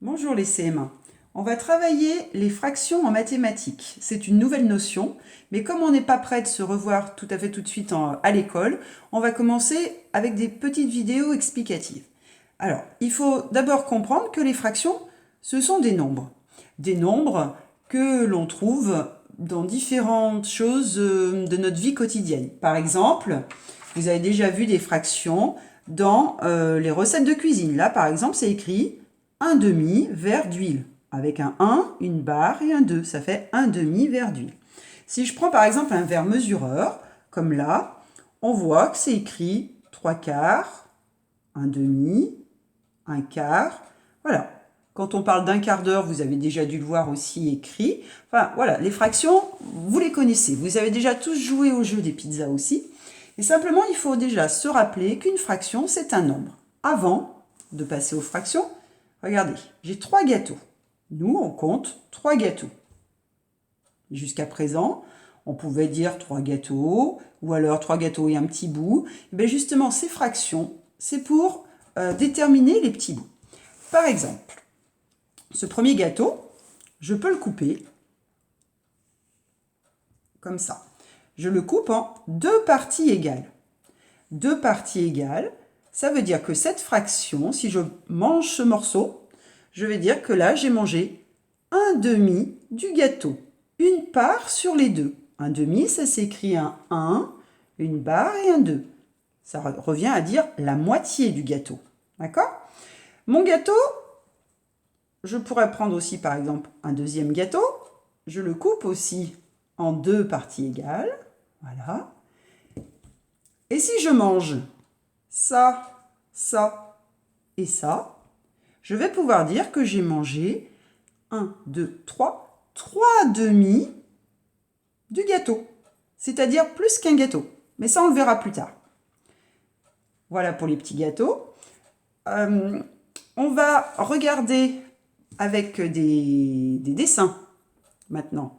Bonjour les CM1. On va travailler les fractions en mathématiques. C'est une nouvelle notion, mais comme on n'est pas prêt de se revoir tout à fait tout de suite à l'école, on va commencer avec des petites vidéos explicatives. Alors, il faut d'abord comprendre que les fractions, ce sont des nombres. Des nombres que l'on trouve dans différentes choses de notre vie quotidienne. Par exemple, vous avez déjà vu des fractions dans les recettes de cuisine. Là, par exemple, c'est écrit un demi-verre d'huile. Avec un 1, une barre et un 2. Ça fait un demi-verre d'huile. Si je prends par exemple un verre mesureur, comme là, on voit que c'est écrit 3 quarts, un demi, un quart. Voilà. Quand on parle d'un quart d'heure, vous avez déjà dû le voir aussi écrit. Enfin, voilà, les fractions, vous les connaissez. Vous avez déjà tous joué au jeu des pizzas aussi. Et simplement, il faut déjà se rappeler qu'une fraction, c'est un nombre. Avant de passer aux fractions, regardez, j'ai 3 gâteaux. Nous, on compte 3 gâteaux. Jusqu'à présent, on pouvait dire 3 gâteaux, ou alors 3 gâteaux et un petit bout. Et bien justement, ces fractions, c'est pour déterminer les petits bouts. Par exemple, ce premier gâteau, je peux le couper comme ça. Je le coupe en 2 parties égales. 2 parties égales, ça veut dire que cette fraction, si je mange ce morceau, je vais dire que là, j'ai mangé un demi du gâteau. Une part sur les deux. Un demi, ça s'écrit un 1, une barre et un 2. Ça revient à dire la moitié du gâteau. D'accord? Mon gâteau, je pourrais prendre aussi par exemple un deuxième gâteau. Je le coupe aussi en 2 parties égales. Voilà. Et si je mange ça, ça et ça, je vais pouvoir dire que j'ai mangé 1, 2, 3 demi du gâteau. C'est-à-dire plus qu'un gâteau. Mais ça, on le verra plus tard. Voilà pour les petits gâteaux. On va regarder avec des dessins maintenant.